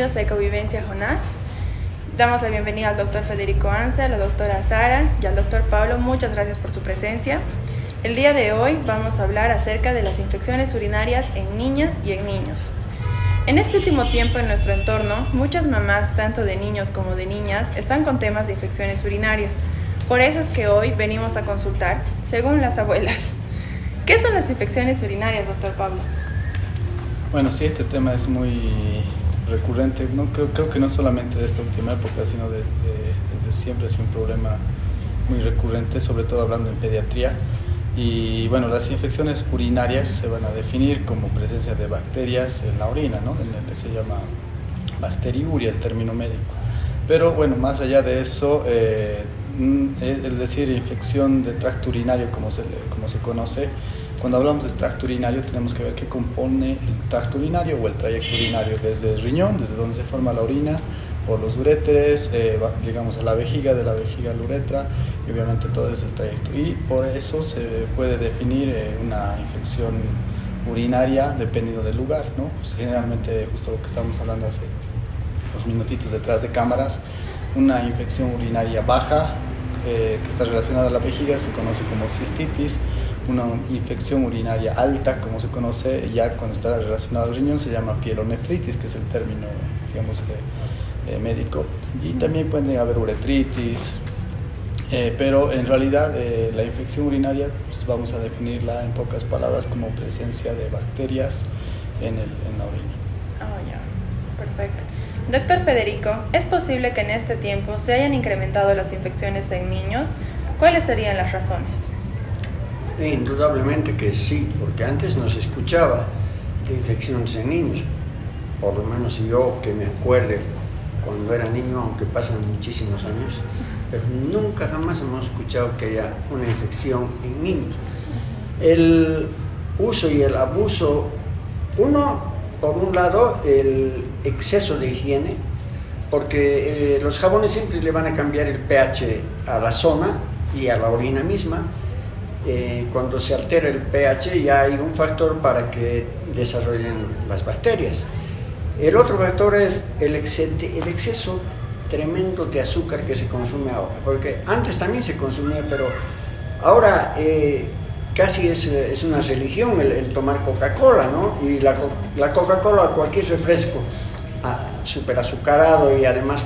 bienvenidos a Ecovivencia Jonás. Damos la bienvenida al doctor Federico Anza, a la doctora Sara y al doctor Pablo. Muchas gracias por su presencia. El día de hoy vamos a hablar acerca de las infecciones urinarias en niñas y en niños. En este último tiempo en nuestro entorno, muchas mamás, tanto de niños como de niñas, están con temas de infecciones urinarias. Por eso es que hoy venimos a consultar, según las abuelas. ¿Qué son las infecciones urinarias, doctor Pablo? Bueno, sí, este tema es muy recurrente. No, creo que no solamente de esta última época, sino desde siempre ha sido un problema muy recurrente, sobre todo hablando en pediatría. Y bueno, las infecciones urinarias se van a definir como presencia de bacterias en la orina, ¿no? Se llama bacteriuria el término médico. Pero bueno, más allá de eso, es decir, infección de tracto urinario como se conoce. Cuando hablamos de tracto urinario tenemos que ver qué compone el tracto urinario o el trayecto urinario desde el riñón, desde donde se forma la orina, por los uréteres, llegamos a la vejiga, de la vejiga a la uretra y obviamente todo es el trayecto. Y por eso se puede definir una infección urinaria dependiendo del lugar, ¿no? Pues generalmente, justo lo que estábamos hablando hace unos minutitos detrás de cámaras, una infección urinaria baja que está relacionada a la vejiga se conoce como cistitis. Una infección urinaria alta, como se conoce ya cuando está relacionada al riñón, se llama pielonefritis, que es el término, digamos, médico. Y también pueden haber uretritis, pero en realidad la infección urinaria, pues vamos a definirla en pocas palabras como presencia de bacterias en la orina. Oh, ya, perfecto. Doctor Federico, ¿es posible que en este tiempo se hayan incrementado las infecciones en niños? ¿Cuáles serían las razones? Indudablemente que sí, porque antes no se escuchaba de infecciones en niños, por lo menos yo que me acuerde cuando era niño, aunque pasan muchísimos años, pero nunca jamás hemos escuchado que haya una infección en niños. El uso y el abuso, por un lado, el exceso de higiene, porque los jabones siempre le van a cambiar el pH a la zona y a la orina misma. Cuando se altera el pH ya hay un factor para que desarrollen las bacterias. El otro factor es el exceso tremendo de azúcar que se consume ahora, porque antes también se consumía, pero ahora casi es una religión el tomar Coca-Cola, ¿no? Y la Coca-Cola, cualquier refresco súper azucarado y además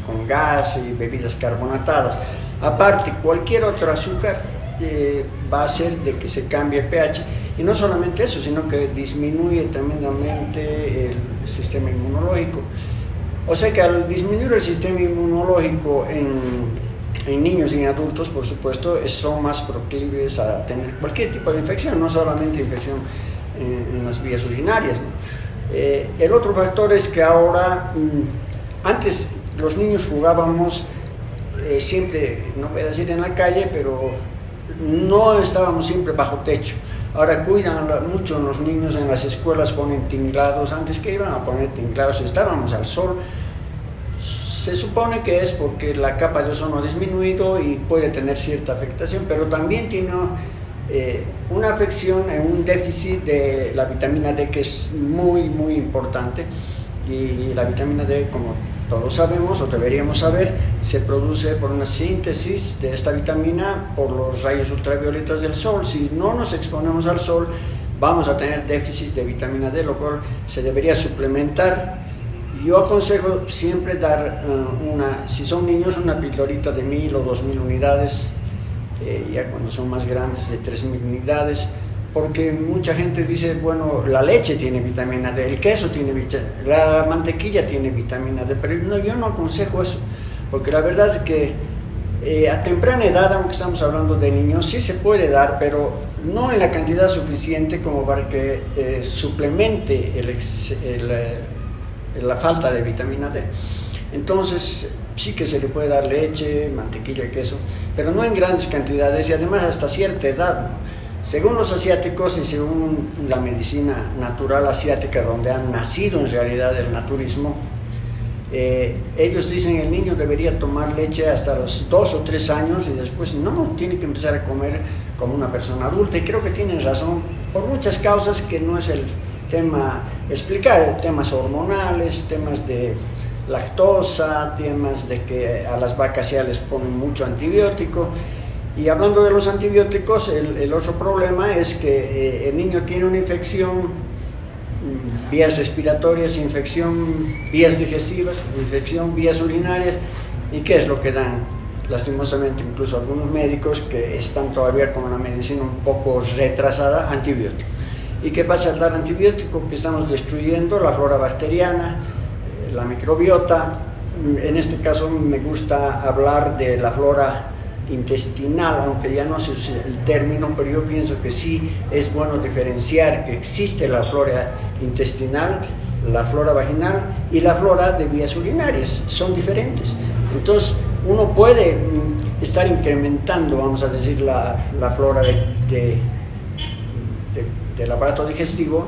con gas y bebidas carbonatadas, aparte cualquier otro azúcar, va a hacer de que se cambie el pH, y no solamente eso, sino que disminuye tremendamente el sistema inmunológico. O sea que al disminuir el sistema inmunológico en niños y en adultos, por supuesto, son más proclives a tener cualquier tipo de infección, no solamente infección en las vías urinarias, ¿no? El otro factor es que ahora, antes los niños jugábamos siempre, no voy a decir en la calle, pero no estábamos siempre bajo techo. Ahora cuidan mucho los niños, en las escuelas ponen tinglados. Antes que iban a poner tinglados, estábamos al sol. Se supone que es porque la capa de ozono ha disminuido y puede tener cierta afectación, pero también tiene una afección, un déficit de la vitamina D, que es muy, muy importante. Y la vitamina D, como todos sabemos o deberíamos saber, se produce por una síntesis de esta vitamina por los rayos ultravioletas del sol. Si no nos exponemos al sol, vamos a tener déficit de vitamina D, lo cual se debería suplementar. Yo aconsejo siempre dar si son niños, una pildorita de 1000 o 2000 unidades, ya cuando son más grandes de 3000 unidades, porque mucha gente dice, bueno, la leche tiene vitamina D, el queso tiene vitamina D, la mantequilla tiene vitamina D, pero no, yo no aconsejo eso, porque la verdad es que a temprana edad, aunque estamos hablando de niños, sí se puede dar, pero no en la cantidad suficiente como para que suplemente la falta de vitamina D. Entonces sí que se le puede dar leche, mantequilla, queso, pero no en grandes cantidades y además hasta cierta edad, ¿no? Según los asiáticos y según la medicina natural asiática, donde han nacido en realidad el naturismo, ellos dicen que el niño debería tomar leche hasta los 2 o 3 años y después no, tiene que empezar a comer como una persona adulta, y creo que tienen razón por muchas causas que no es el explicar temas hormonales, temas de lactosa, temas de que a las vacas ya les ponen mucho antibiótico. Y hablando de los antibióticos, el otro problema es que el niño tiene una infección, vías respiratorias, infección, vías digestivas, infección, vías urinarias. ¿Y qué es lo que dan? Lastimosamente, incluso algunos médicos que están todavía con la medicina un poco retrasada, antibiótico. ¿Y qué pasa al dar antibiótico? Que estamos destruyendo la flora bacteriana, la microbiota. En este caso me gusta hablar de la flora intestinal, aunque ya no se usa el término, pero yo pienso que sí es bueno diferenciar que existe la flora intestinal, la flora vaginal y la flora de vías urinarias, son diferentes. Entonces uno puede estar incrementando, vamos a decir, la flora del aparato digestivo,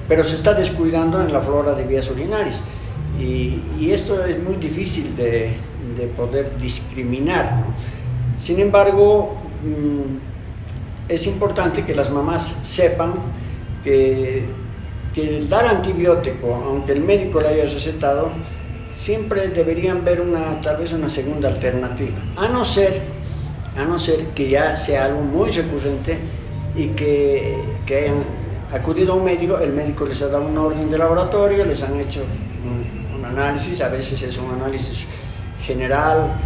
pero se está descuidando en la flora de vías urinarias. Y esto es muy difícil de poder discriminar, ¿no? Sin embargo, es importante que las mamás sepan que el dar antibiótico, aunque el médico le haya recetado, siempre deberían ver tal vez una segunda alternativa, a no ser que ya sea algo muy recurrente y que hayan acudido a un médico, el médico les ha dado una orden de laboratorio, les han hecho un análisis, a veces es un análisis general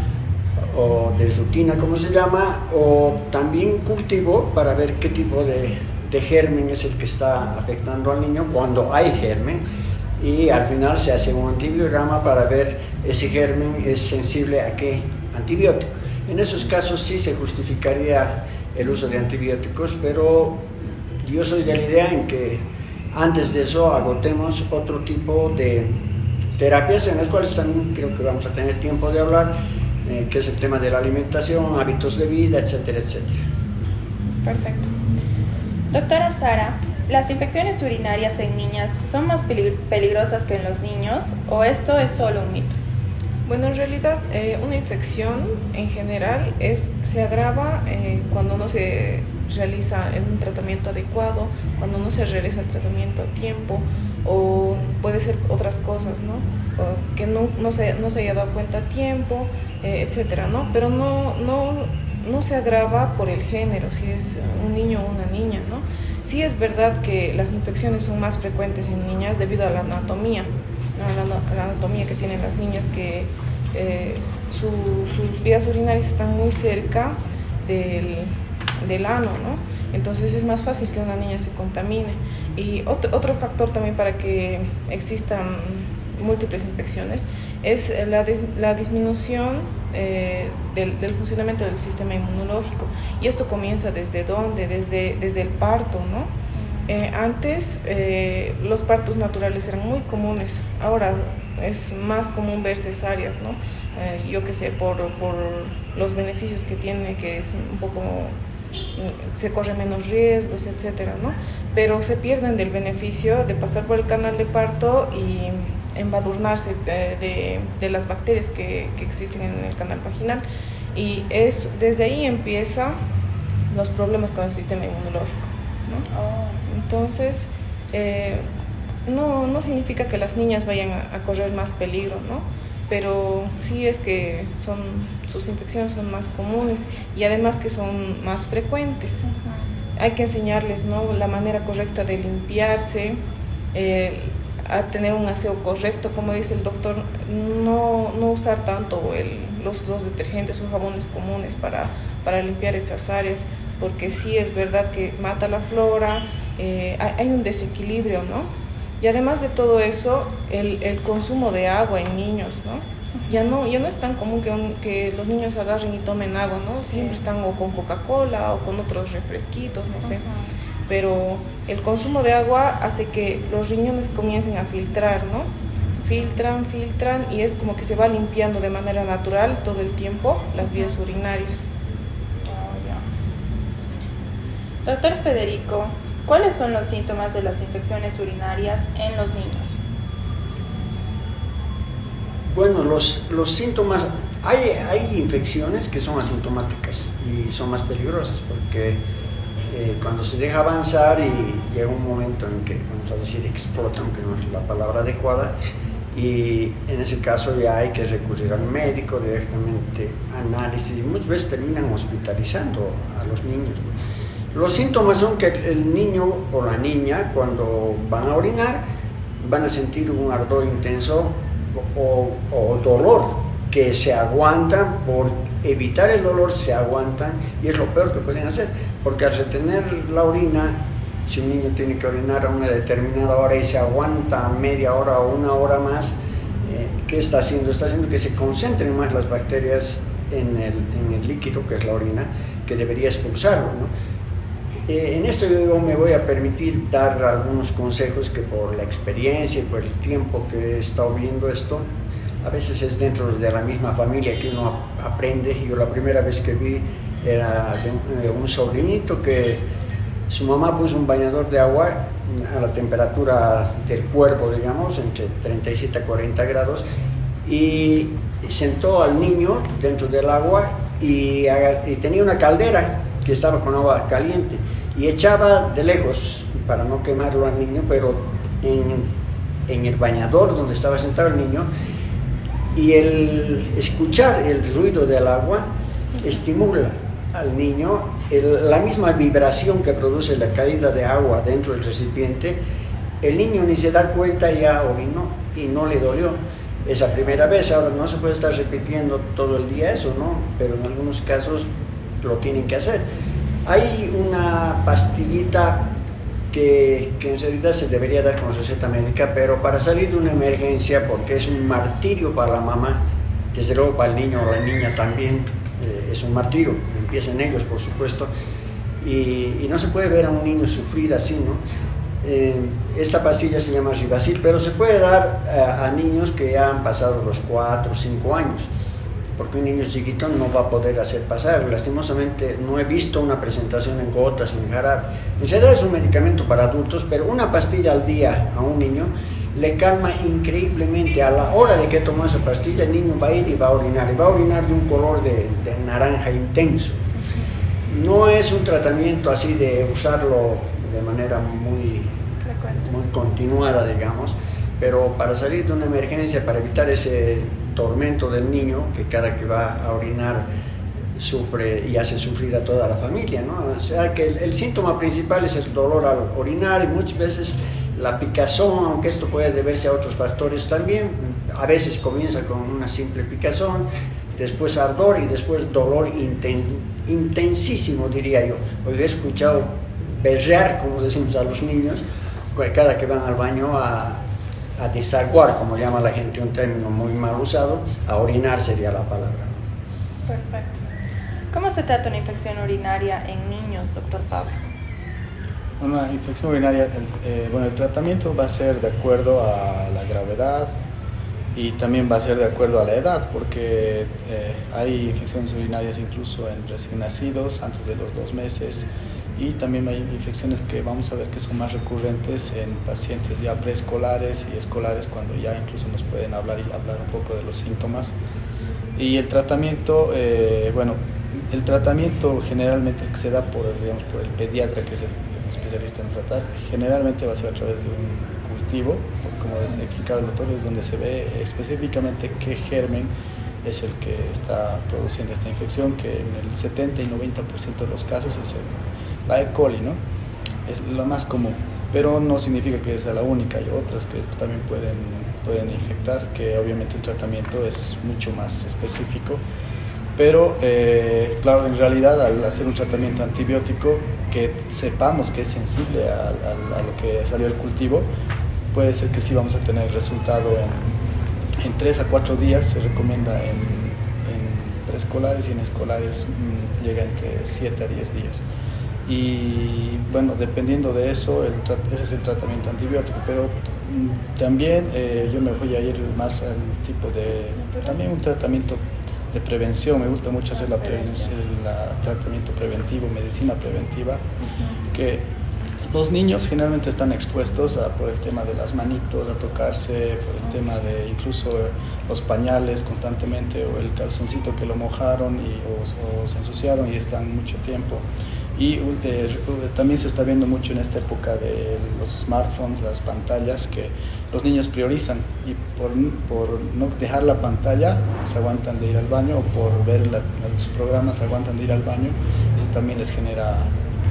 o de rutina, como se llama, o también cultivo para ver qué tipo de germen es el que está afectando al niño cuando hay germen, y al final se hace un antibiograma para ver ese germen es sensible a qué antibiótico. En esos casos sí se justificaría el uso de antibióticos, pero yo soy de la idea en que antes de eso agotemos otro tipo de terapias en las cuales también creo que vamos a tener tiempo de hablar, que es el tema de la alimentación, hábitos de vida, etcétera, etcétera. Perfecto. Doctora Sara, ¿las infecciones urinarias en niñas son más peligrosas que en los niños o esto es solo un mito? Bueno, en realidad una infección en general se agrava cuando no se realiza un tratamiento adecuado, cuando no se realiza el tratamiento a tiempo, o puede ser otras cosas, ¿no? O que no se haya dado cuenta a tiempo, etcétera, ¿no? Pero no se agrava por el género, si es un niño o una niña, ¿no? Sí es verdad que las infecciones son más frecuentes en niñas debido a la anatomía, a la anatomía que tienen las niñas, que sus vías urinarias están muy cerca del ano, ¿no? Entonces es más fácil que una niña se contamine. Y otro factor también para que existan múltiples infecciones es la disminución del funcionamiento del sistema inmunológico. Y esto comienza ¿desde dónde? Desde el parto, ¿no? Antes los partos naturales eran muy comunes, ahora es más común ver cesáreas, ¿no? Yo qué sé, por los beneficios que tiene, que es un poco, se corre menos riesgos, etcétera, ¿no? Pero se pierden del beneficio de pasar por el canal de parto y embadurnarse de las bacterias que existen en el canal vaginal, y desde ahí empiezan los problemas con el sistema inmunológico, ¿no? Entonces no significa que las niñas vayan a correr más peligro, ¿no? Pero sí es que sus infecciones son más comunes y además que son más frecuentes. Hay que enseñarles, ¿no?, la manera correcta de limpiarse, a tener un aseo correcto, como dice el doctor, no usar tanto los detergentes o jabones comunes para limpiar esas áreas, porque sí es verdad que mata la flora, hay un desequilibrio, ¿no? Y además de todo eso, el consumo de agua en niños, ¿no? Ya no es tan común que los niños agarren y tomen agua, ¿no? Siempre están o con Coca-Cola o con otros refresquitos, no sé. Pero el consumo de agua hace que los riñones comiencen a filtrar, ¿no? Filtran y es como que se va limpiando de manera natural todo el tiempo las vías urinarias. Doctor Federico, ¿cuáles son los síntomas de las infecciones urinarias en los niños? Bueno, los síntomas, hay infecciones que son asintomáticas y son más peligrosas porque cuando se deja avanzar y llega un momento en que, vamos a decir, explota, aunque no es la palabra adecuada, y en ese caso ya hay que recurrir al médico, directamente análisis, y muchas veces terminan hospitalizando a los niños, ¿no? Los síntomas son que el niño o la niña, cuando van a orinar, van a sentir un ardor intenso o dolor, que se aguantan, por evitar el dolor se aguantan, y es lo peor que pueden hacer, porque al retener la orina, si un niño tiene que orinar a una determinada hora y se aguanta media hora o una hora más, ¿qué está haciendo? Está haciendo que se concentren más las bacterias en el líquido, que es la orina, que debería expulsarlo, ¿no? En esto yo me voy a permitir dar algunos consejos que por la experiencia y por el tiempo que he estado viendo esto, a veces es dentro de la misma familia que uno aprende. Yo la primera vez que vi era de un sobrinito que su mamá puso un bañador de agua a la temperatura del cuerpo, digamos, entre 37 a 40 grados, y sentó al niño dentro del agua y tenía una caldera que estaba con agua caliente y echaba de lejos para no quemarlo al niño, pero en el bañador donde estaba sentado el niño, y el escuchar el ruido del agua estimula al niño, la misma vibración que produce la caída de agua dentro del recipiente. El niño ni se da cuenta, ya orinó y no le dolió esa primera vez. Ahora no se puede estar repitiendo todo el día eso, ¿no? Pero en algunos casos lo tienen que hacer. Hay una pastillita que en realidad se debería dar con receta médica, pero para salir de una emergencia, porque es un martirio para la mamá, desde luego para el niño o la niña también, es un martirio, empiezan ellos por supuesto, y no se puede ver a un niño sufrir así, ¿no? Esta pastilla se llama Ribacil, pero se puede dar a niños que ya han pasado los 4 o 5 años, porque un niño chiquito no va a poder hacer pasar. Lastimosamente no he visto una presentación en gotas o en jarabe. En realidad es un medicamento para adultos, pero una pastilla al día a un niño le calma increíblemente. A la hora de que toma esa pastilla, el niño va a ir y va a orinar de un color de naranja intenso. No es un tratamiento así de usarlo de manera muy continuada, digamos, pero para salir de una emergencia, para evitar ese tormento del niño, que cada que va a orinar sufre y hace sufrir a toda la familia, ¿no? O sea que el síntoma principal es el dolor al orinar, y muchas veces la picazón, aunque esto puede deberse a otros factores también. A veces comienza con una simple picazón, después ardor y después dolor intensísimo, diría yo. Porque he escuchado berrear, como decimos a los niños, cada que van al baño a desaguar, como llama la gente, un término muy mal usado. A orinar sería la palabra. Perfecto. ¿Cómo se trata una infección urinaria en niños, doctor Pablo? Una infección urinaria, el tratamiento va a ser de acuerdo a la gravedad y también va a ser de acuerdo a la edad, porque hay infecciones urinarias incluso en recién nacidos, antes de los 2 meses, y también hay infecciones que vamos a ver que son más recurrentes en pacientes ya preescolares y escolares, cuando ya incluso nos pueden hablar un poco de los síntomas. Y el tratamiento, el tratamiento generalmente que se da por el pediatra, que es el especialista en tratar, generalmente va a ser a través de un cultivo, como explicaba el doctor, es donde se ve específicamente qué germen es el que está produciendo esta infección, que en el 70 y 90% de los casos es la E. coli, ¿no? Es lo más común, pero no significa que sea la única. Hay otras que también pueden infectar, que obviamente el tratamiento es mucho más específico, pero claro, en realidad al hacer un tratamiento antibiótico que sepamos que es sensible a lo que salió del cultivo, puede ser que sí vamos a tener resultado en 3 a 4 días. Se recomienda en preescolares, y en escolares llega entre 7 a 10 días. Y bueno, dependiendo de eso, ese es el tratamiento antibiótico, pero también yo me voy a ir más al tipo de, también un tratamiento de prevención. Me gusta mucho hacer tratamiento preventivo, medicina preventiva, que los niños generalmente están expuestos por el tema de las manitos, a tocarse, por el tema de incluso los pañales constantemente, o el calzoncito que lo mojaron o se ensuciaron y están mucho tiempo. Y también se está viendo mucho en esta época de los smartphones, las pantallas, que los niños priorizan y por no dejar la pantalla se aguantan de ir al baño, o por ver los programas se aguantan de ir al baño. Eso también les genera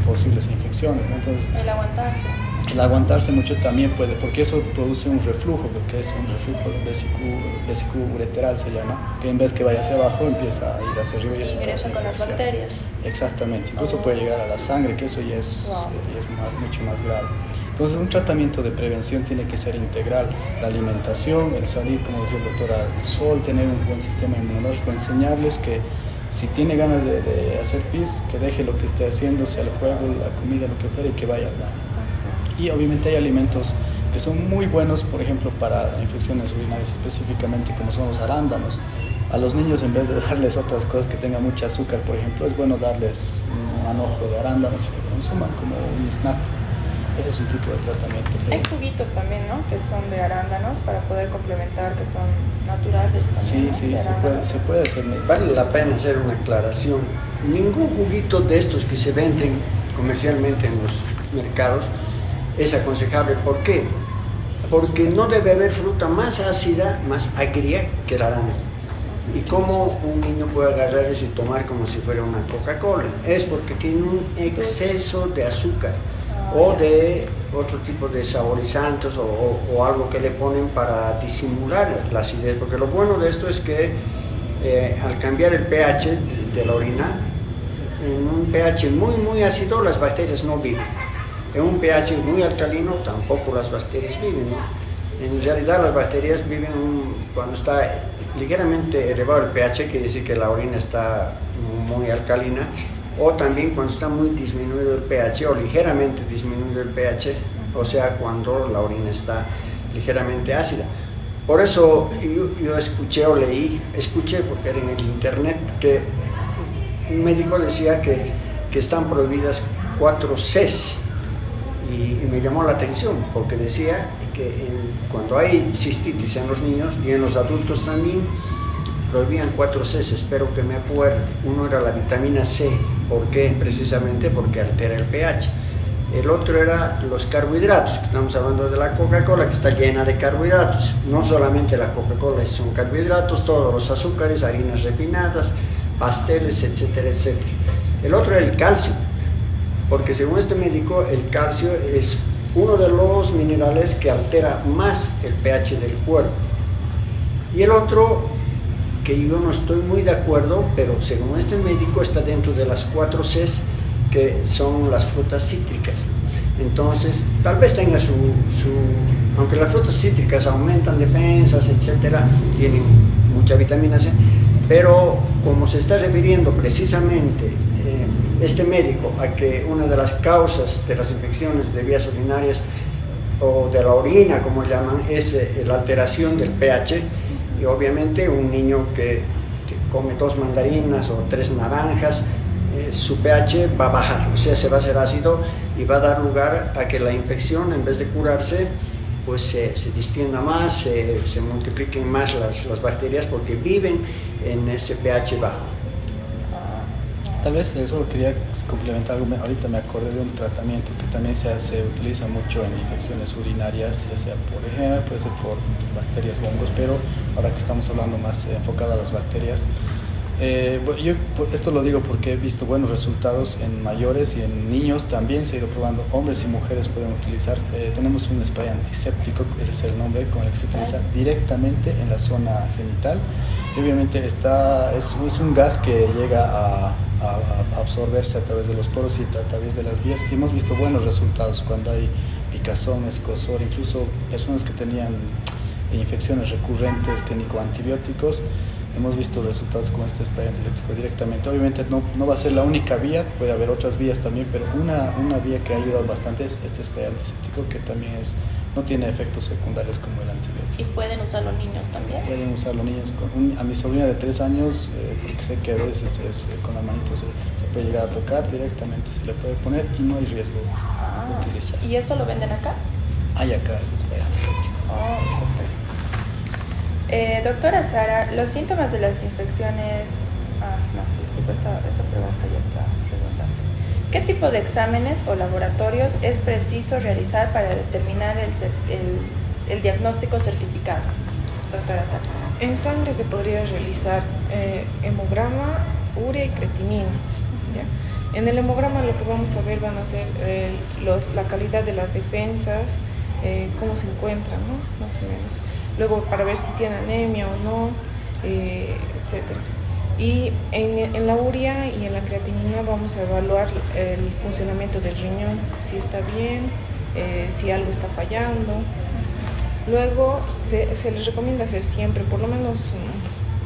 posibles infecciones, ¿no? Entonces, el aguantarse mucho también puede, porque eso produce un reflujo, que es un reflujo vesicoureteral se llama, que en vez que vaya hacia abajo empieza a ir hacia arriba y eso ingresa con las bacterias. Exactamente, incluso puede llegar a la sangre, que eso ya es mucho más grave. Entonces, un tratamiento de prevención tiene que ser integral: la alimentación, el salir, como decía el doctor, al sol, tener un buen sistema inmunológico, enseñarles que si tiene ganas de hacer pis, que deje lo que esté haciendo, sea el juego, la comida, lo que fuera, y que vaya al baño. Y obviamente hay alimentos que son muy buenos, por ejemplo, para infecciones urinarias, específicamente como son los arándanos. A los niños, en vez de darles otras cosas que tengan mucha azúcar, por ejemplo, es bueno darles un manojo de arándanos y que consuman como un snack. Ese es un tipo de tratamiento. Hay juguitos también, ¿no?, que son de arándanos para poder complementar, que son naturales también. Sí, ¿no?, sí, se puede hacer. Vale la pena hacer una aclaración. Ningún juguito de estos que se venden comercialmente en los mercados es aconsejable. ¿Por qué? Porque no debe haber fruta más ácida, más agria que el arándano. ¿Y cómo un niño puede agarrar eso y tomar como si fuera una Coca-Cola? Es porque tiene un exceso de azúcar o de otro tipo de saborizantes o algo que le ponen para disimular la acidez. Porque lo bueno de esto es que al cambiar el pH de la orina, en un pH muy ácido las bacterias no viven. En un pH muy alcalino tampoco las bacterias viven, ¿no? En realidad las bacterias viven cuando está ligeramente elevado el pH, quiere decir que la orina está muy alcalina, o también cuando está muy disminuido el pH o ligeramente disminuido el pH, o sea, cuando la orina está ligeramente ácida. Por eso yo escuché porque era en el internet, que un médico decía que están prohibidas 4 Cs. Y me llamó la atención porque decía que cuando hay cistitis en los niños y en los adultos también prohibían 4 Cs, espero que me acuerde. Uno era la vitamina C. ¿Por qué? Precisamente porque altera el pH. El otro era los carbohidratos, que estamos hablando de la Coca-Cola, que está llena de carbohidratos. No solamente la Coca-Cola son carbohidratos, todos los azúcares, harinas refinadas, pasteles, etcétera, etcétera. El otro era el calcio, porque según este médico el calcio es uno de los minerales que altera más el pH del cuerpo. Y el otro, que yo no estoy muy de acuerdo, pero según este médico está dentro de las 4 Cs, que son las frutas cítricas. Entonces, tal vez tenga aunque las frutas cítricas aumentan defensas, etcétera, tienen mucha vitamina C, pero como se está refiriendo precisamente este médico a que una de las causas de las infecciones de vías urinarias o de la orina, como llaman, es la alteración del pH, y obviamente un niño que come 2 mandarinas o 3 naranjas, su pH va a bajar, o sea, se va a hacer ácido y va a dar lugar a que la infección, en vez de curarse, pues se distienda más, se multipliquen más las bacterias porque viven en ese pH bajo. Tal vez eso lo quería complementar. Ahorita me acordé de un tratamiento que también se utiliza mucho en infecciones urinarias, ya sea por ejemplo, puede ser por bacterias o hongos, pero ahora que estamos hablando más enfocado a las bacterias, yo esto lo digo porque he visto buenos resultados en mayores y en niños también se ha ido probando. Hombres y mujeres pueden utilizar. Tenemos un spray antiséptico, ese es el nombre, con el que se utiliza directamente en la zona genital. Y obviamente es un gas que llega a absorberse a través de los poros y a través de las vías. Y hemos visto buenos resultados cuando hay picazón, escozor, incluso personas que tenían infecciones recurrentes que ni con antibióticos. Hemos visto resultados con este spray antiséptico directamente. Obviamente no va a ser la única vía, puede haber otras vías también, pero una vía que ha ayudado bastante es este spray antiséptico, que también no tiene efectos secundarios como el antibiótico. ¿Y pueden usar los niños también? Pueden usar los niños. A mi sobrina de 3 años, porque sé que a veces con la manito se puede llegar a tocar, directamente se le puede poner y no hay riesgo de utilizar. ¿Y eso lo venden acá? Hay acá el spray antiséptico. Doctora Sara, los síntomas de las infecciones... disculpa, esta pregunta ya está redundante. ¿Qué tipo de exámenes o laboratorios es preciso realizar para determinar el diagnóstico certificado? Doctora Sara. En sangre se podría realizar hemograma, urea y creatinina. ¿Ya? En el hemograma lo que vamos a ver van a ser la calidad de las defensas, cómo se encuentran, ¿no? Más o menos. Luego para ver si tiene anemia o no, etcétera. Y en la urea y en la creatinina vamos a evaluar el funcionamiento del riñón, si está bien, si algo está fallando. Luego se les recomienda hacer siempre, por lo menos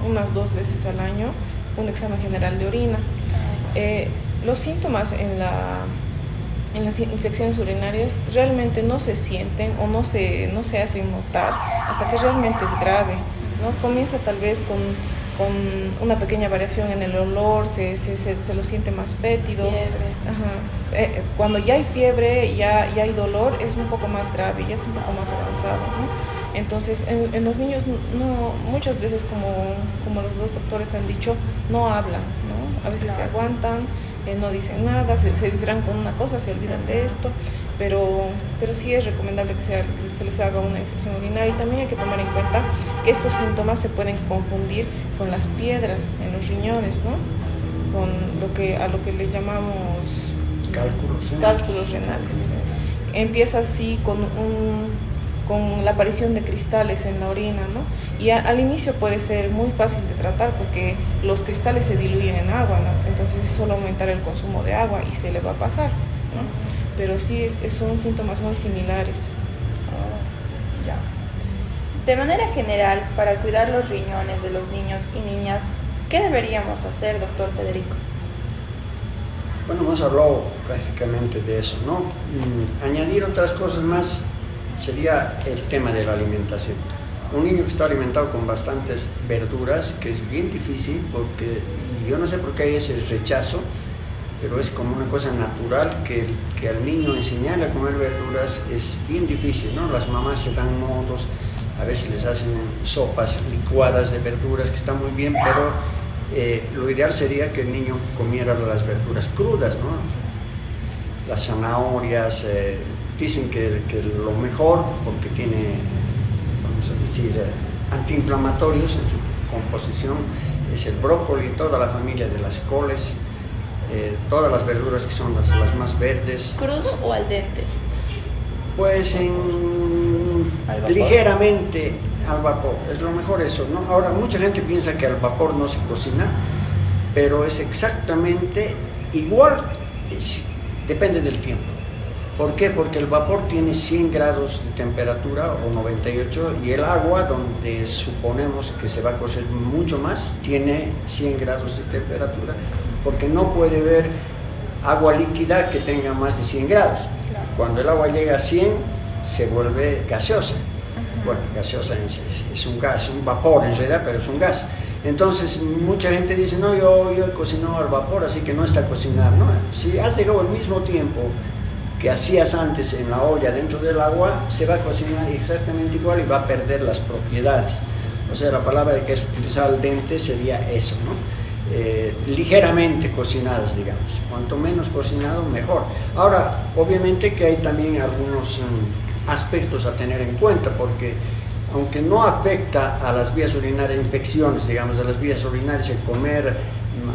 unas 2 veces al año, un examen general de orina. Los síntomas en las infecciones urinarias realmente no se sienten o no se hacen notar hasta que realmente es grave, ¿no? Comienza tal vez con una pequeña variación en el olor, se lo siente más fétido. Fiebre. Ajá. Cuando ya hay fiebre, ya hay dolor, es un poco más grave, ya está un poco más avanzado, ¿no? Entonces, en los niños muchas veces, como los dos doctores han dicho, no hablan, ¿no? A veces se aguantan, no dicen nada, se distraen con una cosa, se olvidan de esto, pero sí es recomendable que se les haga una infección urinaria. Y también hay que tomar en cuenta que estos síntomas se pueden confundir con las piedras en los riñones, ¿no? Con a lo que le llamamos cálculos renales. Empieza así con la aparición de cristales en la orina, ¿no? Y al inicio puede ser muy fácil de tratar porque los cristales se diluyen en agua, ¿no? Entonces es solo aumentar el consumo de agua y se le va a pasar, ¿no? Pero sí son síntomas muy similares. Ya. De manera general, para cuidar los riñones de los niños y niñas, ¿qué deberíamos hacer, doctor Federico? Bueno, hemos hablado prácticamente de eso, ¿no? Añadir otras cosas más sería el tema de la alimentación. Un niño que está alimentado con bastantes verduras, que es bien difícil, porque yo no sé por qué hay ese rechazo, pero es como una cosa natural que al niño enseñarle a comer verduras es bien difícil, ¿no? Las mamás se dan modos, a veces les hacen sopas licuadas de verduras que están muy bien, pero lo ideal sería que el niño comiera las verduras crudas, ¿no? Las zanahorias, dicen que lo mejor, porque tiene, vamos a decir, antiinflamatorios en su composición, es el brócoli, toda la familia de las coles, todas las verduras que son las más verdes. ¿Cruz o al dente? Pues ligeramente al vapor, es lo mejor eso, ¿no? Ahora, mucha gente piensa que al vapor no se cocina, pero es exactamente igual, depende del tiempo. ¿Por qué? Porque el vapor tiene 100 grados de temperatura o 98 y el agua, donde suponemos que se va a cocer mucho más, tiene 100 grados de temperatura, porque no puede haber agua líquida que tenga más de 100 grados. Claro. Cuando el agua llega a 100 se vuelve gaseosa. Bueno, gaseosa es un gas, un vapor en realidad, pero es un gas. Entonces mucha gente dice, no, yo he cocinado al vapor, así que no está cocinado, ¿no? Si has dejado el mismo tiempo que hacías antes en la olla dentro del agua, se va a cocinar exactamente igual y va a perder las propiedades. O sea, la palabra que es utilizada al dente sería eso, ¿no? Ligeramente cocinadas, digamos. Cuanto menos cocinado, mejor. Ahora, obviamente que hay también algunos aspectos a tener en cuenta, porque aunque no afecta a las vías urinarias, infecciones, digamos, de las vías urinarias, el comer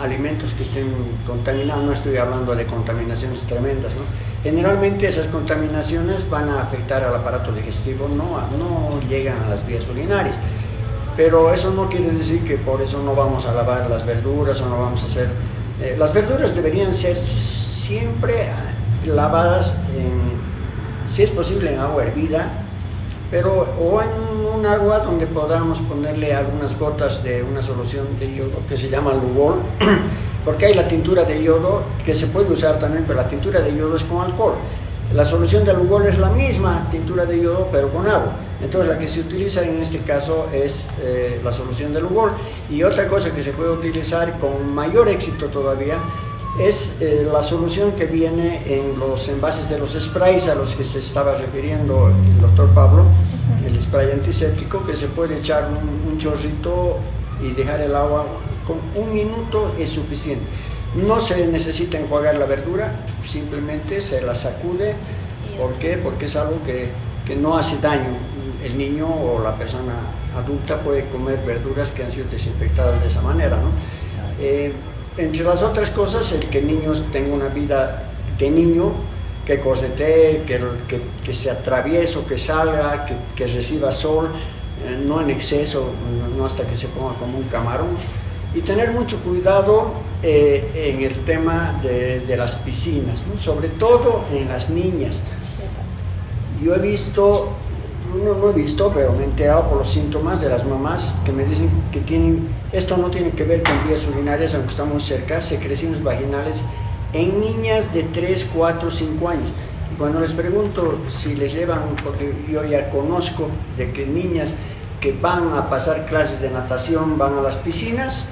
alimentos que estén contaminados, no estoy hablando de contaminaciones tremendas, ¿no? Generalmente esas contaminaciones van a afectar al aparato digestivo, no llegan a las vías urinarias, pero eso no quiere decir que por eso no vamos a lavar las verduras o no vamos a hacer... las verduras deberían ser siempre lavadas, si es posible, en agua hervida, pero o en un agua donde podamos ponerle algunas gotas de una solución de yodo que se llama Lugol, porque hay la tintura de yodo que se puede usar también, pero la tintura de yodo es con alcohol. La solución de Lugol es la misma tintura de yodo, pero con agua. Entonces la que se utiliza en este caso es la solución de Lugol. Y otra cosa que se puede utilizar con mayor éxito todavía es la solución que viene en los envases de los sprays a los que se estaba refiriendo el doctor Pablo, el spray antiséptico, que se puede echar un chorrito y dejar el agua con 1 minuto es suficiente. No se necesita enjuagar la verdura, simplemente se la sacude. ¿Por qué? Porque es algo que no hace daño. El niño o la persona adulta puede comer verduras que han sido desinfectadas de esa manera, ¿no? Entre las otras cosas, el que el niño tenga una vida de niño, que corretee, que sea travieso, que salga, que reciba sol, no en exceso, no hasta que se ponga como un camarón. Y tener mucho cuidado en el tema de las piscinas, ¿no? Sobre todo en las niñas. Yo he visto, no he visto, pero me he enterado por los síntomas de las mamás que me dicen que esto no tiene que ver con vías urinarias, aunque estamos cerca, secreciones vaginales en niñas de 3, 4, 5 años. Y cuando les pregunto si les llevan, porque yo ya conozco de que niñas que van a pasar clases de natación van a las piscinas,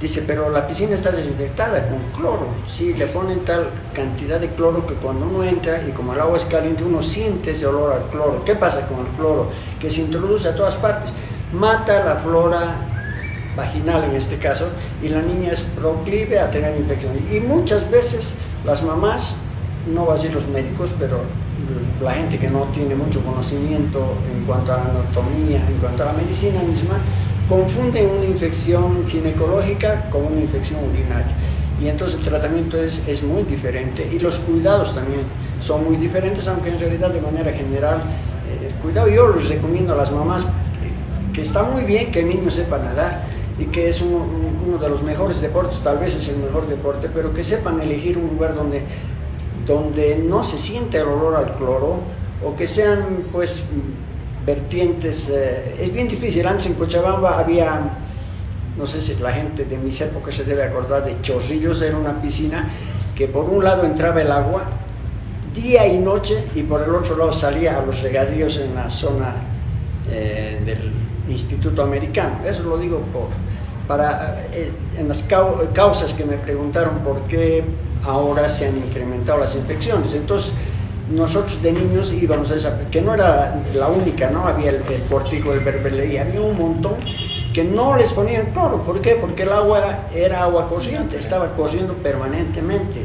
dice, pero la piscina está desinfectada con cloro. Sí, le ponen tal cantidad de cloro que cuando uno entra y como el agua es caliente, uno siente ese olor al cloro. ¿Qué pasa con el cloro? Que se introduce a todas partes, mata la flora vaginal en este caso, y la niña es proclive a tener infecciones. Y muchas veces las mamás, no va a decir los médicos, pero la gente que no tiene mucho conocimiento en cuanto a la anatomía, en cuanto a la medicina misma, confunden una infección ginecológica con una infección urinaria. Y entonces el tratamiento es muy diferente y los cuidados también son muy diferentes, aunque en realidad de manera general el cuidado yo les recomiendo a las mamás que está muy bien que el niño sepa nadar y que es uno de los mejores deportes, tal vez es el mejor deporte, pero que sepan elegir un lugar donde no se siente el olor al cloro o que sean pues vertientes. Es bien difícil. Antes en Cochabamba había, no sé si la gente de mis épocas se debe acordar de Chorrillos, era una piscina que por un lado entraba el agua día y noche y por el otro lado salía a los regadíos en la zona del Instituto Americano. Eso lo digo en las causas que me preguntaron por qué ahora se han incrementado las infecciones. Entonces nosotros de niños íbamos a esa, que no era la única, ¿no? Había el Cortijo, el Berberley, había un montón que no les ponían cloro. ¿Por qué? Porque el agua era agua corriente, estaba corriendo permanentemente.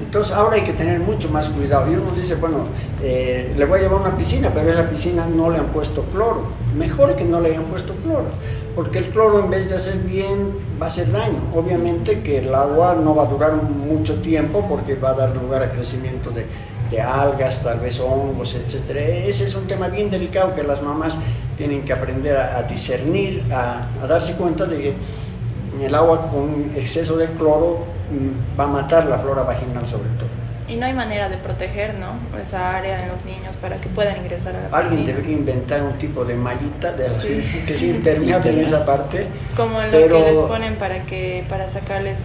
Entonces ahora hay que tener mucho más cuidado. Y uno dice, bueno, le voy a llevar a una piscina, pero a esa piscina no le han puesto cloro. Mejor que no le hayan puesto cloro, porque el cloro en vez de hacer bien va a hacer daño. Obviamente que el agua no va a durar mucho tiempo porque va a dar lugar a crecimiento de algas, tal vez hongos, etc. Ese es un tema bien delicado que las mamás tienen que aprender a discernir, a darse cuenta de que el agua con exceso de cloro va a matar la flora vaginal sobre todo. Y no hay manera de proteger, ¿no?, esa área en los niños para que puedan ingresar a la piscina. Alguien debería inventar un tipo de mallita que sea impermeable en esa parte. Como lo que les ponen para sacarles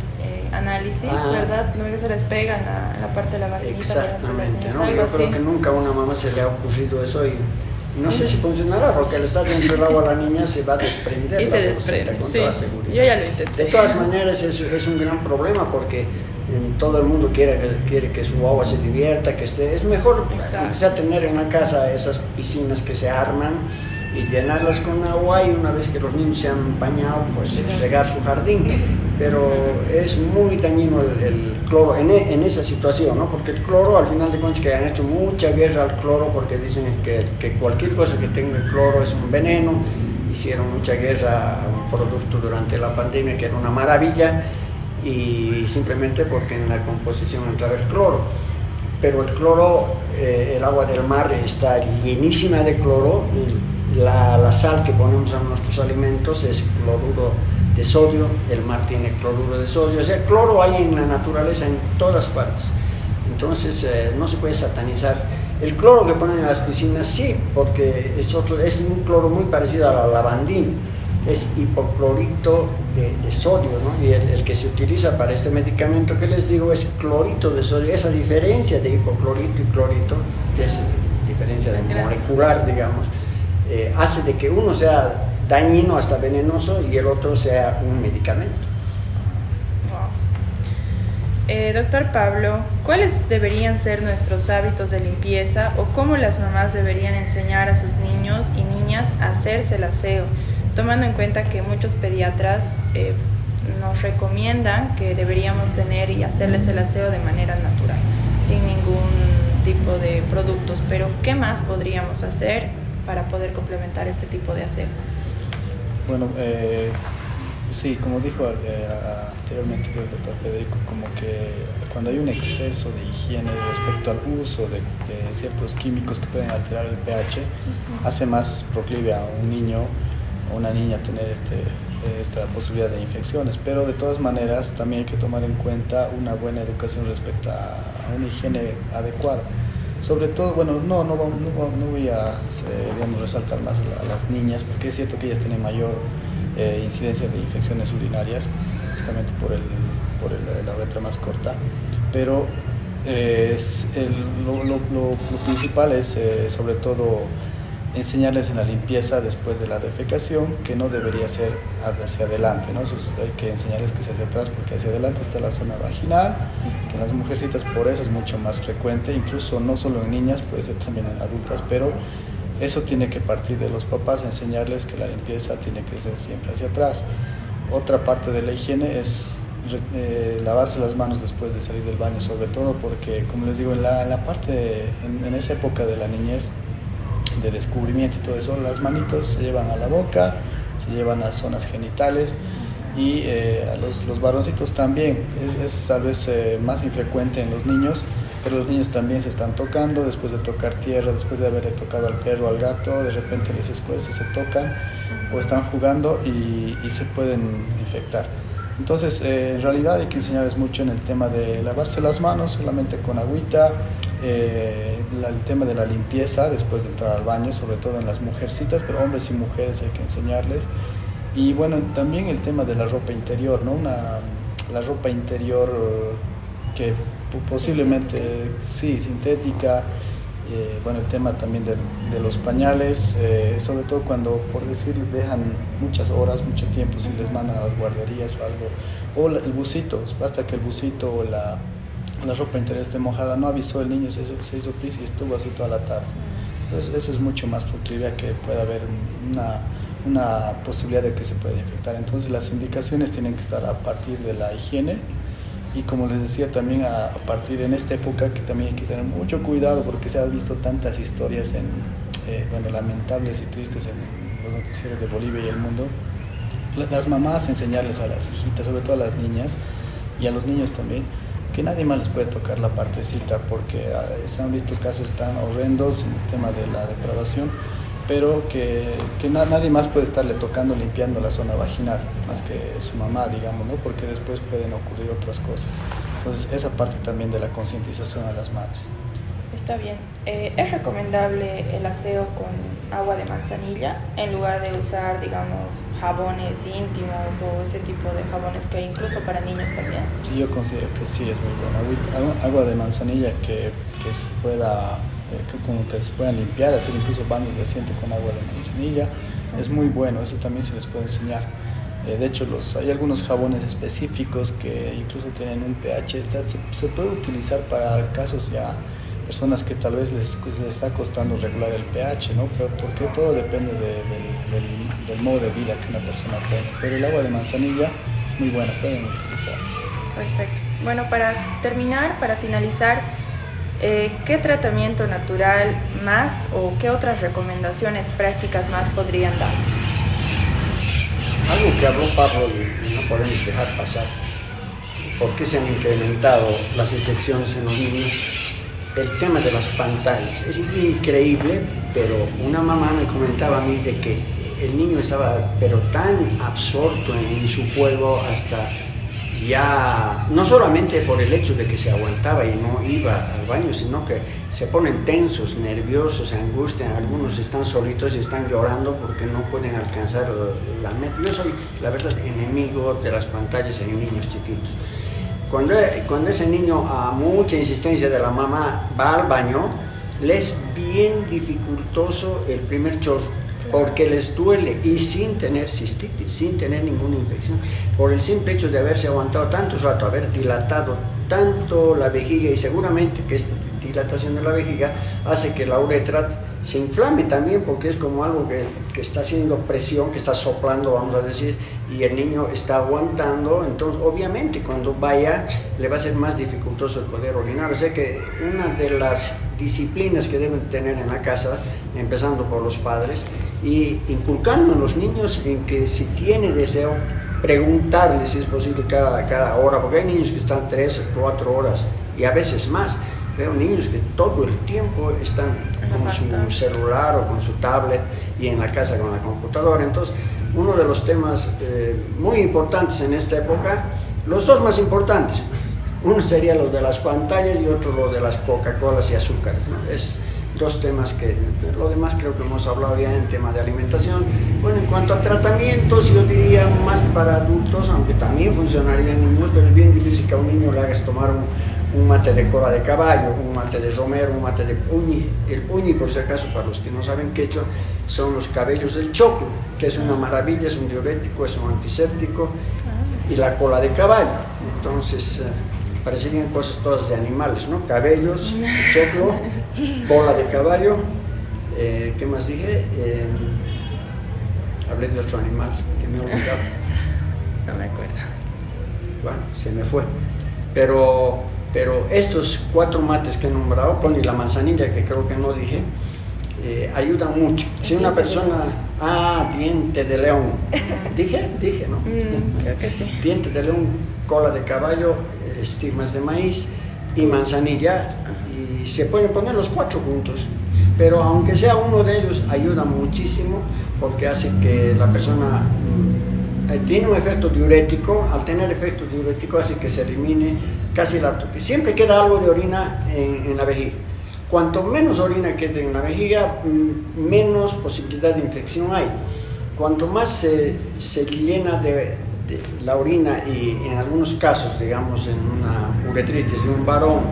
análisis, ¿verdad? No que se les pega en la parte de la vaginita. Exactamente, ¿no? Yo creo que nunca a una mamá se le ha ocurrido eso y no sé si funcionará, porque al estar dentro del agua la niña se va a desprender. Y se desprende, con sí. Toda seguridad. Yo ya lo intenté. De todas maneras es un gran problema porque todo el mundo quiere que su agua se divierta, que esté. Es mejor quizá tener en la casa esas piscinas que se arman y llenarlas con agua, y una vez que los niños se han bañado, pues regar su jardín. Pero es muy dañino el cloro en esa situación, ¿no? Porque el cloro, al final de cuentas, que han hecho mucha guerra al cloro porque dicen que cualquier cosa que tenga cloro es un veneno. Hicieron mucha guerra a un producto durante la pandemia que era una maravilla, y simplemente porque en la composición entraba el cloro. Pero el cloro, el agua del mar está llenísima de cloro. La sal que ponemos a nuestros alimentos es cloruro de sodio, el mar tiene cloruro de sodio, o sea, cloro hay en la naturaleza en todas partes. Entonces no se puede satanizar. El cloro que ponen en las piscinas sí, porque es un cloro muy parecido a la lavandina, es hipoclorito de sodio, ¿no? Y el que se utiliza para este medicamento que les digo es clorito de sodio. Esa diferencia de hipoclorito y clorito, que es diferencia de molecular, digamos, hace de que uno sea dañino hasta venenoso y el otro sea un medicamento. Doctor Pablo, ¿cuáles deberían ser nuestros hábitos de limpieza o cómo las mamás deberían enseñar a sus niños y niñas a hacerse el aseo, tomando en cuenta que muchos pediatras nos recomiendan que deberíamos tener y hacerles el aseo de manera natural, sin ningún tipo de productos. Pero ¿qué más podríamos hacer para poder complementar este tipo de aseo? Bueno, sí, como dijo anteriormente el doctor Federico, como que cuando hay un exceso de higiene respecto al uso de ciertos químicos que pueden alterar el pH, hace más proclive a un niño o una niña tener esta posibilidad de infecciones. Pero de todas maneras también hay que tomar en cuenta una buena educación respecto a una higiene adecuada. Sobre todo, bueno, no voy a digamos, resaltar más a las niñas, porque es cierto que ellas tienen mayor incidencia de infecciones urinarias, justamente por la uretra más corta, pero lo principal es sobre todo enseñarles en la limpieza después de la defecación, que no debería ser hacia adelante, ¿no? Hay que enseñarles que sea hacia atrás, porque hacia adelante está la zona vaginal, que en las mujercitas por eso es mucho más frecuente, incluso no solo en niñas, puede ser también en adultas, pero eso tiene que partir de los papás, enseñarles que la limpieza tiene que ser siempre hacia atrás. Otra parte de la higiene es lavarse las manos después de salir del baño, sobre todo porque, como les digo, en esa época de la niñez, de descubrimiento y todo eso, las manitos se llevan a la boca, se llevan a zonas genitales, y a los varoncitos también. Es tal vez más infrecuente en los niños, pero los niños también se están tocando después de tocar tierra, después de haberle tocado al perro, al gato, de repente les escuece, se tocan o están jugando y se pueden infectar. Entonces, en realidad hay que enseñarles mucho en el tema de lavarse las manos solamente con agüita, el tema de la limpieza después de entrar al baño, sobre todo en las mujercitas, pero hombres y mujeres hay que enseñarles. Y bueno, también el tema de la ropa interior, ¿no? La ropa interior que posiblemente, sí, sintética. Bueno, el tema también de los pañales, sobre todo cuando, por decir, dejan muchas horas, mucho tiempo, si les mandan a las guarderías o algo, o el busito, basta que el busito o la ropa interior esté mojada, no avisó el niño, se hizo pis y estuvo así toda la tarde. Entonces eso es mucho más proclive a que pueda haber una posibilidad de que se pueda infectar. Entonces las indicaciones tienen que estar a partir de la higiene. Y como les decía, también a partir en esta época que también hay que tener mucho cuidado, porque se han visto tantas historias lamentables y tristes en los noticieros de Bolivia y el mundo. Las mamás enseñarles a las hijitas, sobre todo a las niñas y a los niños también, que nadie más les puede tocar la partecita, porque se han visto casos tan horrendos en el tema de la depravación, pero que nadie más puede estarle tocando, limpiando la zona vaginal, más que su mamá, digamos, ¿no? Porque después pueden ocurrir otras cosas. Entonces, esa parte también de la concientización a las madres. Está bien. ¿Es recomendable el aseo con agua de manzanilla en lugar de usar, digamos, jabones íntimos o ese tipo de jabones que hay incluso para niños también? Sí, yo considero que sí, es muy buena. Agua de manzanilla que se pueda... como que se puedan limpiar, hacer incluso baños de asiento con agua de manzanilla, es muy bueno, eso también se les puede enseñar. De hecho, hay algunos jabones específicos que incluso tienen un pH, o sea, se puede utilizar para casos ya, personas que tal vez les está costando regular el pH, ¿no? Porque todo depende del modo de vida que una persona tenga, pero el agua de manzanilla es muy buena, pueden utilizar. Perfecto. Bueno, para terminar, para finalizar, ¿qué tratamiento natural más o qué otras recomendaciones prácticas más podrían darnos? Algo que habló Pablo y no podemos dejar pasar, ¿por qué se han incrementado las infecciones en los niños? El tema de las pantallas. Es increíble, pero una mamá me comentaba a mí de que el niño estaba pero tan absorto en su juego hasta... ya no solamente por el hecho de que se aguantaba y no iba al baño, sino que se ponen tensos, nerviosos, se angustian, algunos están solitos y están llorando porque no pueden alcanzar la meta. Yo soy, la verdad, enemigo de las pantallas en niños chiquitos. Cuando ese niño, a mucha insistencia de la mamá, va al baño, les es bien dificultoso el primer chorro, porque les duele y sin tener cistitis, sin tener ninguna infección, por el simple hecho de haberse aguantado tanto rato, haber dilatado tanto la vejiga, y seguramente que esta dilatación de la vejiga hace que la uretra se inflame también, porque es como algo que está haciendo presión, que está soplando, vamos a decir, y el niño está aguantando, entonces obviamente cuando vaya le va a ser más dificultoso el poder orinar. O sea que una de las disciplinas que deben tener en la casa, empezando por los padres, y inculcando a los niños en que si tiene deseo, preguntarles si es posible cada hora, porque hay niños que están 3 o 4 horas y a veces más. Veo niños que todo el tiempo están con su celular o con su tablet y en la casa con la computadora. Entonces, uno de los temas muy importantes en esta época, los dos más importantes, uno sería lo de las pantallas y otro lo de las Coca-Colas y azúcares, ¿no? Es dos temas que, lo demás creo que hemos hablado ya en tema de alimentación. Bueno, en cuanto a tratamientos, yo diría más para adultos, aunque también funcionaría en niños, pero es bien difícil que a un niño le hagas tomar un mate de cola de caballo, un mate de romero, un mate de puñi. El puñi, por si acaso, para los que no saben quechua, son los cabellos del choclo, que es una maravilla, es un diurético, es un antiséptico, y la cola de caballo. Entonces, parecerían cosas todas de animales, ¿no? Cabellos, choclo, cola de caballo, ¿qué más dije? Hablé de otro animal que me he olvidado. No me acuerdo. Bueno, se me fue. Pero estos 4 mates que he nombrado, con y la manzanilla que creo que no dije, ayudan mucho. Si una persona, diente de león, dije, ¿no? Creo que sí. Diente de león, cola de caballo, estigmas de maíz y manzanilla, y se pueden poner los 4 juntos, pero aunque sea uno de ellos, ayuda muchísimo porque hace que la persona tiene un efecto diurético. Al tener efecto diurético hace que se elimine casi que siempre queda algo de orina en la vejiga. Cuanto menos orina quede en la vejiga, menos posibilidad de infección hay. Cuanto más se llena de la orina, y en algunos casos, digamos en una uretritis de un varón,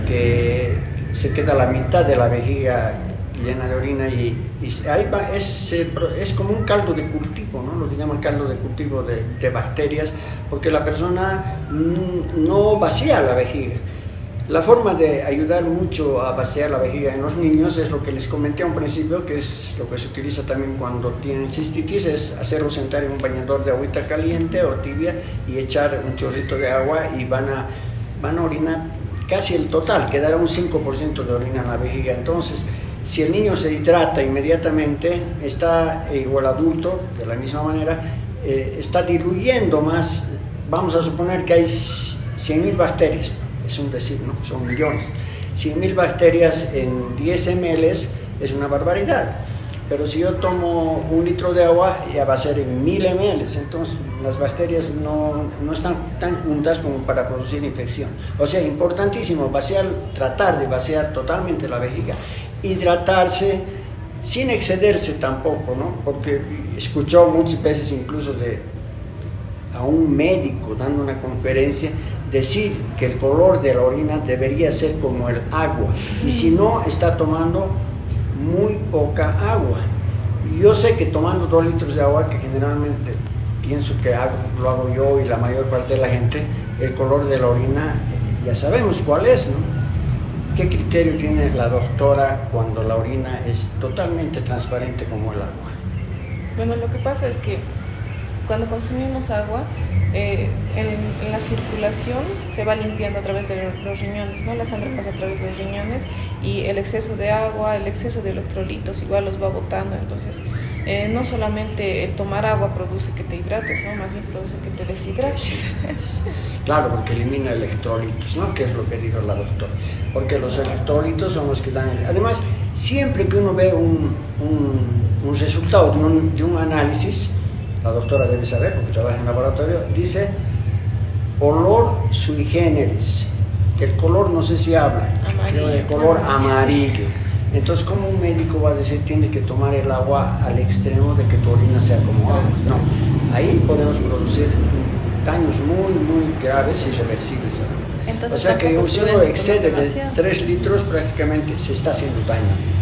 que se queda la mitad de la vejiga llena de orina, y ahí va, es como un caldo de cultivo, ¿no? Lo que llaman caldo de cultivo de bacterias, porque la persona no vacía la vejiga. La forma de ayudar mucho a vaciar la vejiga en los niños es lo que les comenté a un principio, que es lo que se utiliza también cuando tienen cistitis, es hacerlos sentar en un bañador de agüita caliente o tibia y echar un chorrito de agua, y van a orinar casi el total, quedará un 5% de orina en la vejiga. Entonces, si el niño se hidrata inmediatamente, está, o el adulto, de la misma manera, está diluyendo más. Vamos a suponer que hay 100.000 bacterias, es un decir, ¿no? Son millones. 100.000 bacterias en 10 ml es una barbaridad. Pero si yo tomo 1 litro de agua, ya va a ser en 1.000 ml, entonces las bacterias no están tan juntas como para producir infección. O sea, importantísimo tratar de vaciar totalmente la vejiga, hidratarse sin excederse tampoco, ¿no? Porque he escuchado muchas veces incluso a un médico dando una conferencia decir que el color de la orina debería ser como el agua, y si no, está tomando muy poca agua. Yo sé que tomando 2 litros de agua, que generalmente pienso que lo hago yo y la mayor parte de la gente, el color de la orina ya sabemos cuál es, ¿no? ¿Qué criterio tiene la doctora cuando la orina es totalmente transparente como el agua? Bueno, lo que pasa es que cuando consumimos agua, en la circulación se va limpiando a través de los riñones, ¿no? La sangre pasa a través de los riñones, y el exceso de agua, el exceso de electrolitos igual los va botando. Entonces, no solamente el tomar agua produce que te hidrates, ¿no? Más bien produce que te deshidrates. Claro, porque elimina electrolitos, ¿no? Que es lo que dijo la doctora. Porque los electrolitos son los que dan. Además, siempre que uno ve un resultado de un análisis, la doctora debe saber porque trabaja en laboratorio, dice olor sui generis. El color no sé si habla, pero el color amarillo. Entonces, ¿cómo un médico va a decir tienes que tomar el agua al extremo de que tu orina sea como agua? No, ahí podemos producir daños muy, muy graves y irreversibles. Entonces, o sea que si uno excede de 3 litros, prácticamente se está haciendo daño.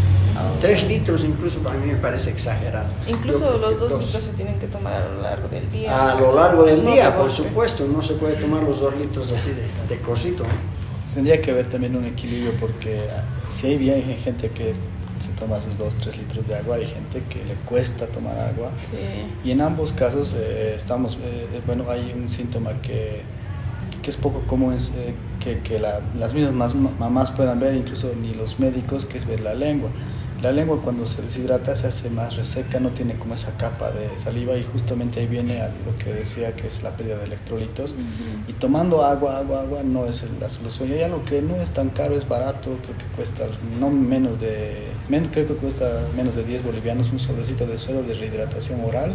3 litros incluso para mí me parece exagerado. Incluso los 2 litros se tienen que tomar a lo largo del día. A lo largo del día, por supuesto, no se puede tomar los 2 litros así de cosito, ¿no? Tendría que haber también un equilibrio, porque si hay bien gente que se toma sus 2-3 litros de agua, hay gente que le cuesta tomar agua. Sí. Y en ambos casos hay un síntoma que es poco común, es que las mismas mamás puedan ver, incluso ni los médicos, que es ver la lengua. La lengua cuando se deshidrata se hace más reseca, no tiene como esa capa de saliva, y justamente ahí viene a lo que decía, que es la pérdida de electrolitos. Y tomando agua no es la solución. Y hay algo que no es tan caro, es barato, creo que cuesta menos de 10 bolivianos, un sobrecito de suero de rehidratación oral,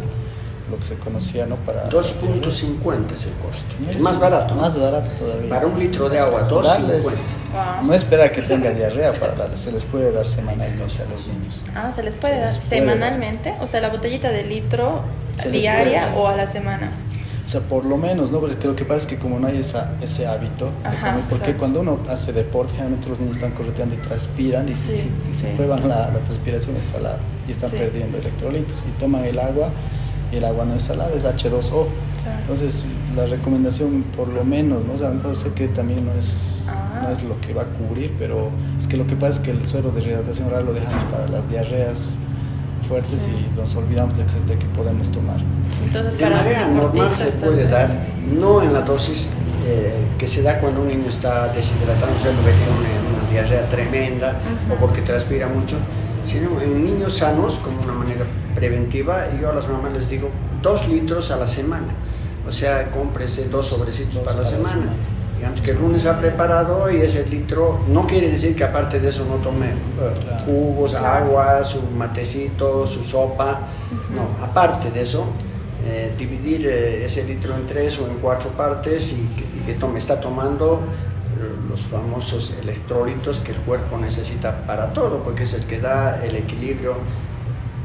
lo que se conocía, ¿no? Para 2.50 es el costo. Es más barato. Más barato todavía. Para un litro de agua, 2.50. Wow. No espera que tenga diarrea para darles, se les puede dar semanalmente a los niños. Ah, se les puede dar semanalmente, o sea, la botellita de litro diaria o a la semana. O sea, por lo menos, ¿no? Porque lo que pasa es que como no hay ese hábito, porque cuando uno hace deporte, generalmente los niños están correteando y transpiran, y si se prueban la transpiración es salada y están perdiendo electrolitos, y toman el agua, y el agua no es salada, es H2O. Claro. Entonces, la recomendación, por lo menos, ¿no? O sea, yo sé que también no es lo que va a cubrir, pero es que lo que pasa es que el suero de rehidratación oral lo dejamos para las diarreas fuertes y nos olvidamos de que podemos tomar. Entonces, de manera normal se puede dar, no en la dosis que se da cuando un niño está deshidratado, o sea, porque tiene una diarrea tremenda o porque transpira mucho, sino en niños sanos, como una manera preventiva. Yo a las mamás les digo 2 litros a la semana, o sea, cómprese 2 sobrecitos para la semana. Digamos que el lunes ha preparado y ese litro, no quiere decir que aparte de eso no tome jugos, agua, su matecito, su sopa, no, aparte de eso, dividir ese litro en 3 o en 4 partes y que está tomando los famosos electrolitos que el cuerpo necesita para todo, porque es el que da el equilibrio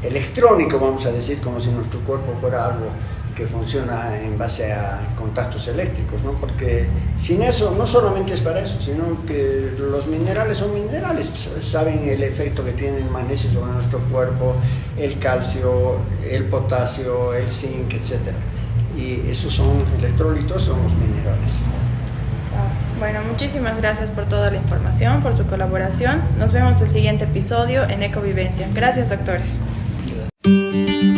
electrónico, vamos a decir, como si nuestro cuerpo fuera algo que funciona en base a contactos eléctricos, ¿no? Porque sin eso, no solamente es para eso, sino que los minerales son minerales, saben el efecto que tiene el magnesio sobre nuestro cuerpo, el calcio, el potasio, el zinc, etc. Y esos son electrolitos, son los minerales. Bueno, muchísimas gracias por toda la información, por su colaboración. Nos vemos el siguiente episodio en Ecovivencia. Gracias, doctores. Gracias.